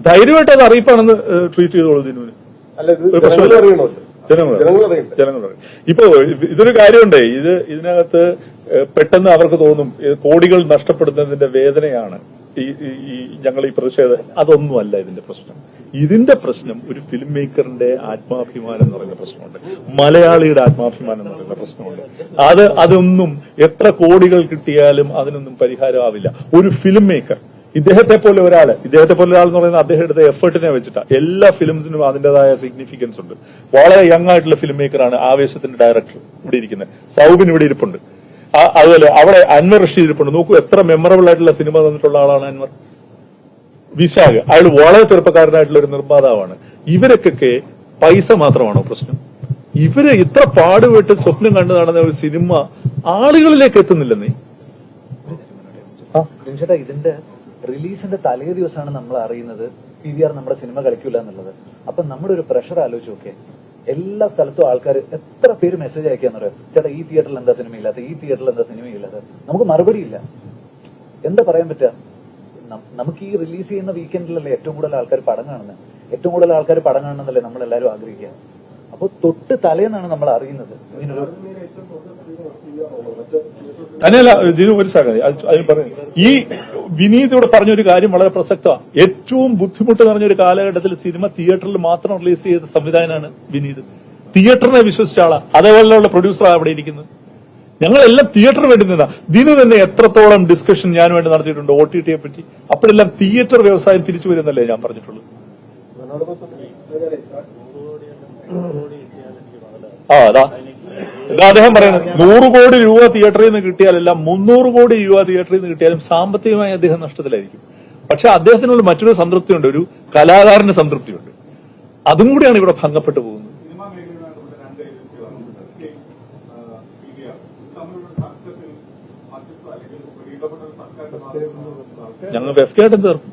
ധൈര്യമായിട്ട് അത് അറിയിപ്പാണെന്ന് ട്രീറ്റ് ചെയ്തോളൂ. ഇതിന് ജനങ്ങൾ ഇപ്പോ ഇതൊരു കാര്യമുണ്ടേ, ഇതിനകത്ത് പെട്ടെന്ന് അവർക്ക് തോന്നും കോടികൾ നഷ്ടപ്പെടുന്നതിന്റെ വേദനയാണ് ഈ ഞങ്ങൾ ഈ പ്രതിഷേധം. അതൊന്നുമല്ല ഇതിന്റെ പ്രശ്നം. ഇതിന്റെ പ്രശ്നം ഒരു ഫിലിം മേക്കറിന്റെ ആത്മാഭിമാനം എന്ന് പറയുന്ന പ്രശ്നമുണ്ട്, മലയാളിയുടെ ആത്മാഭിമാനം എന്ന് പറയുന്ന പ്രശ്നമുണ്ട്. അതൊന്നും എത്ര കോടികൾ കിട്ടിയാലും അതിനൊന്നും പരിഹാരമാവില്ല. ഒരു ഫിലിം മേക്കർ ഇദ്ദേഹത്തെ പോലെ ഒരാൾ എന്ന് പറയുന്നത് അദ്ദേഹം എടുത്ത എഫേർട്ടിനെ വെച്ചിട്ടാ. എല്ലാ ഫിലിംസിനും അതിന്റേതായ സിഗ്നിഫിക്കൻസ് ഉണ്ട്. വളരെ യങ് ആയിട്ടുള്ള ഫിലിം മേക്കറാണ് ആവേശത്തിന്റെ ഡയറക്ടർ ഇവിടെ ഇരിക്കുന്നത്. സൗബിൻ ഇവിടെ ഇരിപ്പുണ്ട്. അതുപോലെ അവിടെ അൻവർ റഷീദ് ഇരിപ്പുണ്ട്. നോക്കൂ എത്ര മെമ്മറബിൾ ആയിട്ടുള്ള സിനിമ തന്നിട്ടുള്ള ആളാണ് അൻവർ. വിശാഖ് അയാൾ വളരെ ചെറുപ്പക്കാരനായിട്ടുള്ള ഒരു നിർമ്മാതാവാണ്. ഇവരൊക്കെ പൈസ മാത്രമാണോ പ്രശ്നം? ഇവര് ഇത്ര പാടുപെട്ട് സ്വപ്നം കണ്ടു നടന്ന ഒരു സിനിമ ആളുകളിലേക്ക് എത്തുന്നില്ലെന്നേ. ഇതിന്റെ റിലീസിന്റെ തലേ ദിവസമാണ് നമ്മൾ അറിയുന്നത് PVR നമ്മുടെ സിനിമ കളിക്കൂല എന്നുള്ളത്. അപ്പൊ നമ്മുടെ ഒരു പ്രഷർ ആലോചിച്ച് നോക്കിയേ. എല്ലാ സ്ഥലത്തും ആൾക്കാർ എത്ര പേര് മെസ്സേജ് അയക്കാന്ന് പറയാം, ചേട്ടാ ഈ തിയേറ്ററിൽ എന്താ സിനിമയില്ലാത്ത, ഈ തിയേറ്ററിൽ എന്താ സിനിമയില്ലാത്ത. നമുക്ക് മറുപടി ഇല്ല. എന്താ പറയാൻ പറ്റുക? നമുക്ക് ഈ റിലീസ് ചെയ്യുന്ന വീക്കെൻഡിലല്ലേ ഏറ്റവും കൂടുതൽ ആൾക്കാർ പടം കാണുന്നത്. ഏറ്റവും കൂടുതൽ ആൾക്കാർ പടം കാണണമെന്നല്ലേ നമ്മളെല്ലാവരും ആഗ്രഹിക്കുക. അപ്പൊ തൊട്ട് തലേന്നാണ് നമ്മൾ അറിയുന്നത് ഇങ്ങനൊരു. തന്നെയല്ല, ഇതിന് ഒരു സംഗതി അതിന് പറഞ്ഞു. ഈ വിനീത് ഇവിടെ പറഞ്ഞൊരു കാര്യം വളരെ പ്രസക്തമാണ്. ഏറ്റവും ബുദ്ധിമുട്ട് നിറഞ്ഞൊരു കാലഘട്ടത്തിൽ സിനിമ തിയേറ്ററിൽ മാത്രം റിലീസ് ചെയ്ത സംവിധാനമാണ് വിനീത്. തിയേറ്ററിനെ വിശ്വസിച്ച ആളാ. അതേപോലെയുള്ള പ്രൊഡ്യൂസറാണ് അവിടെ ഇരിക്കുന്നത്. ഞങ്ങളെല്ലാം തിയേറ്ററിന് വേണ്ടി നിന്നാ. ഇതിന് തന്നെ എത്രത്തോളം ഡിസ്കഷൻ ഞാൻ വേണ്ടി നടത്തിയിട്ടുണ്ട് OTT പറ്റി. അപ്പോഴെല്ലാം തിയേറ്റർ വ്യവസായം തിരിച്ചു വരുന്നല്ലേ ഞാൻ പറഞ്ഞിട്ടുള്ളത്. അതാ അദ്ദേഹം പറയുന്നത് 100 കോടി രൂപ തിയേറ്ററിൽ നിന്ന് കിട്ടിയാലല്ല 300 കോടി രൂപ തിയേറ്ററിൽ നിന്ന് കിട്ടിയാലും സാമ്പത്തികമായി അദ്ദേഹം നഷ്ടത്തിലായിരിക്കും. പക്ഷെ അദ്ദേഹത്തിനുള്ള മറ്റൊരു സംതൃപ്തിയുണ്ട്, ഒരു കലാകാരന് സംതൃപ്തിയുണ്ട്. അതും കൂടിയാണ് ഇവിടെ ഭംഗപ്പെട്ടു പോകുന്നത്. ഞങ്ങൾ FK തീർക്കും.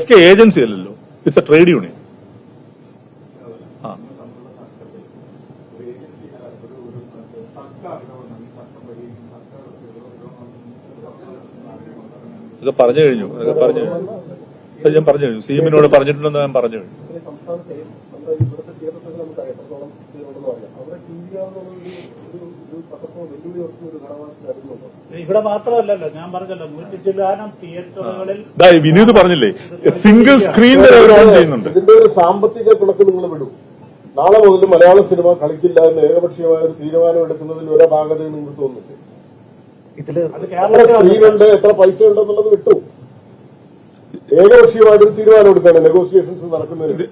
FK ഏജൻസി അല്ലല്ലോ, ഇറ്റ്സ് എ ട്രേഡ് യൂണിയൻ. ഇതൊക്കെ പറഞ്ഞു കഴിഞ്ഞു. ഞാൻ പറഞ്ഞു കഴിഞ്ഞു. CM-നോട് പറഞ്ഞിട്ടുണ്ടെന്ന് ഞാൻ പറഞ്ഞു കഴിഞ്ഞു. ഇവിടെ മാത്രമല്ലല്ലോ, ഞാൻ പറഞ്ഞല്ലോ 100 തിയേറ്ററുകളിൽ വിനീത് പറഞ്ഞില്ലേ സിംഗിൾ സ്ക്രീൻ വരെ അവർ ഓൺ ചെയ്യുന്നുണ്ട്. ഇതിന്റെ ഒരു സാമ്പത്തിക കണക്ക് നിങ്ങൾ വിടും. നാളെ മുതൽ മലയാള സിനിമ കളിക്കില്ല എന്ന് ഏകപക്ഷീയമായ ഒരു തീരുമാനം എടുക്കുന്നതിൽ ഒരഭാഗതയും നിങ്ങൾക്ക് തോന്നുന്നില്ല. ഇതില് സ്ക്രീനുണ്ട്, എത്ര പൈസ ഉണ്ടെന്നുള്ളത് വിട്ടു. ഏകപക്ഷീയമായിട്ടൊരു തീരുമാനം എടുക്കാണ് നെഗോസിയേഷൻസ് നടക്കുന്നതിന്.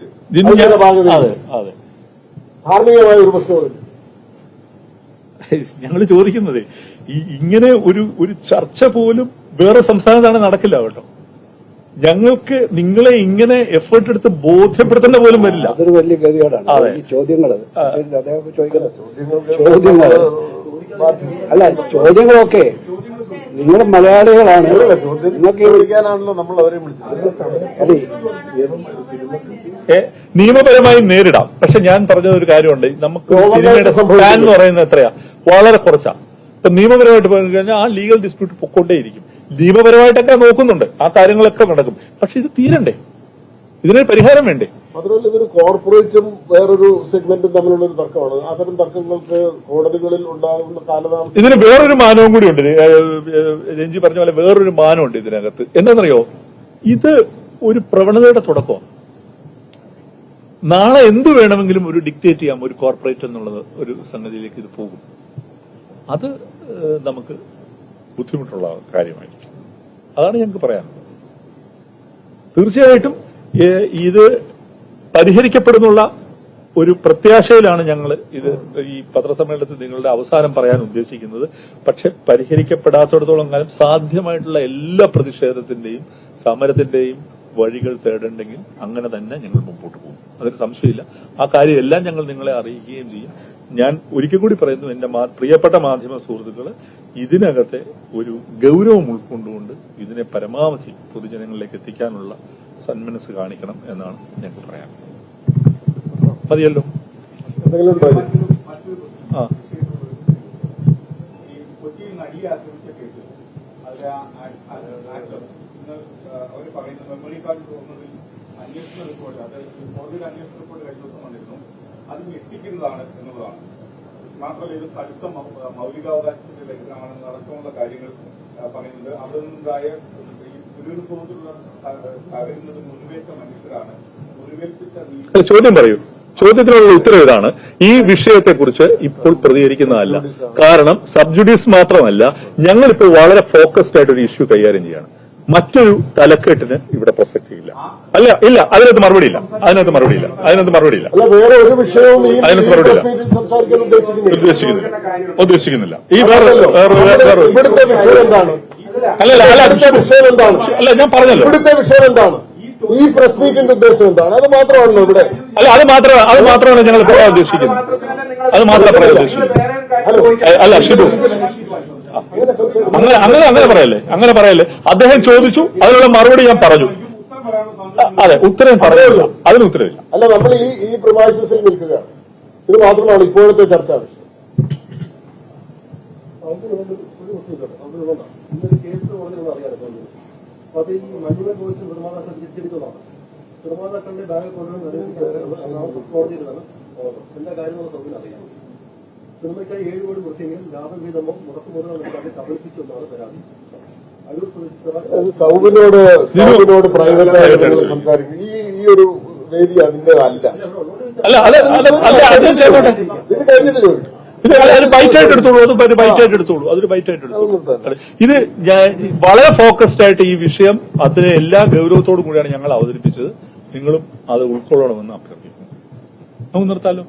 ധാർമ്മികമായ ഒരു പ്രശ്നമില്ല. ഞങ്ങൾ ചോദിക്കുന്നത് ഇങ്ങനെ ഒരു ചർച്ച പോലും വേറെ സംസ്ഥാനത്താണ് നടക്കില്ല കേട്ടോ. ഞങ്ങൾക്ക് നിങ്ങളെ ഇങ്ങനെ എഫേർട്ട് എടുത്ത് ബോധ്യപ്പെടുത്തേണ്ട പോലും വരില്ല. അതൊരു വലിയ ഗതികേടാണ്. ഈ ചോദ്യങ്ങൾ അല്ല, ചോദ്യങ്ങളൊക്കെ നിങ്ങൾ മലയാളികളാണ്. നിങ്ങൾക്ക് ചോദിക്കാനാണല്ലോ നമ്മൾ അവരെ വിളിച്ചത്. നിയമപരമായി നേരിടാം. പക്ഷെ ഞാൻ പറഞ്ഞ ഒരു കാര്യമുണ്ട്, നമുക്ക് സിനിമയുടെ സ്പാൻ എന്ന് പറയുന്നത് എത്രയാ, വളരെ കുറച്ചാ. ഇപ്പൊ നിയമപരമായിട്ട് പറഞ്ഞു കഴിഞ്ഞാൽ ആ ലീഗൽ ഡിസ്പ്യൂട്ട് പൊക്കോണ്ടേയിരിക്കും. നിയമപരമായിട്ടൊക്കെ നോക്കുന്നുണ്ട്, ആ കാര്യങ്ങളൊക്കെ നടക്കും. പക്ഷെ ഇത് തീരണ്ടേ, ഇതിനൊരു പരിഹാരം വേണ്ടേ? മാത്രമല്ല ഇതൊരു കോർപ്പറേറ്റും വേറൊരു സെഗ്മെന്റും തമ്മിലുള്ള ഒരു തർക്കമാണ്. അത്തരം തർക്കങ്ങൾക്ക് കോടതികളിൽ ഉണ്ടാകുന്ന കാലതാമസം. ഇതിന് വേറൊരു മാനവും കൂടി ഉണ്ട്. രഞ്ജി പറഞ്ഞ പോലെ വേറൊരു മാനമുണ്ട് ഇതിനകത്ത്. എന്താണെന്നറിയോ, ഇത് ഒരു പ്രവണതയുടെ തുടക്കമാണ്. നാളെ എന്ത് വേണമെങ്കിലും ഒരു ഡിക്റ്റേറ്റ് ചെയ്യാം ഒരു കോർപ്പറേറ്റ് എന്നുള്ളത് ഒരു സംഗതിയിലേക്ക് ഇത് പോകും. അത് നമുക്ക് ബുദ്ധിമുട്ടുള്ള കാര്യമായിരിക്കും. അതാണ് ഞങ്ങൾക്ക് പറയാനുള്ളത്. തീർച്ചയായിട്ടും ഇത് പരിഹരിക്കപ്പെടുന്നുള്ള ഒരു പ്രത്യാശയിലാണ് ഞങ്ങൾ ഇത് ഈ പത്രസമ്മേളനത്തിൽ നിങ്ങളുടെ അവസാനം പറയാൻ ഉദ്ദേശിക്കുന്നത്. പക്ഷെ പരിഹരിക്കപ്പെടാത്തിടത്തോളം കാലം സാധ്യമായിട്ടുള്ള എല്ലാ പ്രതിഷേധത്തിന്റെയും സമരത്തിന്റെയും വഴികൾ തേടണ്ടെങ്കിൽ അങ്ങനെ തന്നെ ഞങ്ങൾ മുമ്പോട്ട് പോകും. അതിന് സംശയമില്ല. ആ കാര്യം എല്ലാം ഞങ്ങൾ നിങ്ങളെ അറിയിക്കുകയും ചെയ്യും. ഞാൻ ഒരിക്കൽ കൂടി പറയുന്നു, എന്റെ പ്രിയപ്പെട്ട മാധ്യമ സുഹൃത്തുക്കള്, ഇതിനകത്തെ ഒരു ഗൌരവം ഉൾക്കൊണ്ടുകൊണ്ട് ഇതിനെ പരമാവധി പൊതുജനങ്ങളിലേക്ക് എത്തിക്കാനുള്ള സന്മനസ് കാണിക്കണം എന്നാണ് ഞങ്ങൾക്ക് പറയാൻ. മതിയല്ലോ. എന്തെങ്കിലും ഉണ്ടോ ഇതിൽ? ആ കൊച്ചിയിൽ നടിയെ ആക്രമിച്ച കേസ് അതിലെ അവർ പറയുന്ന മെമ്മറി കാർഡ് തുറന്നതിൽ അന്വേഷണ റിപ്പോർട്ട്, അത് കോടതിയിൽ അന്വേഷണ റിപ്പോർട്ട് കഴിഞ്ഞ ദിവസം വന്നിരുന്നു. അത് ഞെട്ടിക്കുന്നതാണ് എന്നുള്ളതാണ്. മാത്രമല്ല ഇത് കടുത്ത മൗലികാവകാശത്തിന്റെ ലംഘനമാണെന്ന് അടക്കമുള്ള കാര്യങ്ങൾ പറയുന്നത്. അവിടെ നിന്നുണ്ടായ ഈ ദുരനുഭവത്തിലുള്ള തകരുന്നത് മുൻവേറ്റ മനുഷ്യരാണ്. മുൻവേൽപ്പിച്ച ചോദ്യം പറയൂ. ചോദ്യത്തിനുള്ള ഉത്തരവ് ഇതാണ്. ഈ വിഷയത്തെക്കുറിച്ച് ഇപ്പോൾ പ്രതികരിക്കുന്നതല്ല. കാരണം സബ് ജുഡീസ് മാത്രമല്ല, ഞങ്ങളിപ്പോൾ വളരെ ഫോക്കസ്ഡ് ആയിട്ട് ഒരു ഇഷ്യൂ കൈകാര്യം ചെയ്യാണ്. മറ്റൊരു തലക്കെട്ടിന് ഇവിടെ പ്രസക്തിയില്ല. ഇല്ല, അതിനകത്ത് മറുപടിയില്ല. അല്ല, വേറെ ഒരു വിഷയവും ഈ സംസാരിക്കാൻ ഉദ്ദേശിക്കുന്നില്ല. ഈ ഇവിടുത്തെ വിഷയം എന്താണ്? വിഷയം എന്താണ്? ഞാൻ പറഞ്ഞല്ലോ, ഇവിടുത്തെ വിഷയം എന്താണ്? ഈ പ്രസ് മീറ്റിന്റെ ഉദ്ദേശം എന്താണ്? അത് മാത്രമാണല്ലോ ഇവിടെ. അത് മാത്രമാണ് ഞങ്ങൾ പറയാൻ ഉദ്ദേശിക്കുന്നത്. അത് മാത്രമേ പറയാൻ ഉദ്ദേശിക്കുന്നത്. അല്ല ഷിബു, അങ്ങനെ പറയല്ലേ. അദ്ദേഹം ചോദിച്ചു, അതിനുള്ള മറുപടി ഞാൻ പറഞ്ഞു. അതെ, ഉത്തരം പറയുന്നില്ല, അതിന് ഉത്തരവില്ല. അല്ല, നമ്മൾ ഈ പ്രമാസത്തിൽ നിൽക്കുകയാണ്. ഇത് മാത്രമാണ് ഇപ്പോഴത്തെ ചർച്ചാ വിഷയം. അത് ഈ മഞ്ഞുമൽ പോലീസ് നിർമ്മാതാക്കൾ തിരിച്ചെടുക്കുന്നതാണ്. നിർമ്മാതാക്കളുടെ ബാഗ് കൊണ്ടുവന്ന് കോടതിയിലാണ് എല്ലാ കാര്യങ്ങളും സൗകര്യം അറിയാം. സിനിമയ്ക്കായി 7 കോടി കൊടുത്തെങ്കിലും ലാഭവിഹിതമോ മുടക്കുമുതലോ നൽകാതെ കബളിപ്പിച്ചെന്നാണ് പരാതി. സൗബിനോട് പ്രൈവറ്റായിട്ട് സംസാരിക്കും. ഈ ഒരു വേദി അതിന്റെ അല്ല. ഇത് കഴിഞ്ഞിട്ട് ചോദിക്കും. ഇത് ബൈറ്റായിട്ട് എടുത്തോളൂ. അതൊരു ബൈറ്റായിട്ട് എടുത്തോളൂ. ഇത് വളരെ ഫോക്കസ്ഡ് ആയിട്ട് ഈ വിഷയം അതിന് എല്ലാ ഗൌരവത്തോടും കൂടിയാണ് ഞങ്ങൾ അവതരിപ്പിച്ചത്. നിങ്ങളും അത് ഉൾക്കൊള്ളണമെന്ന് അഭ്യർത്ഥിക്കുന്നു. നമുക്ക് നിർത്താലോ.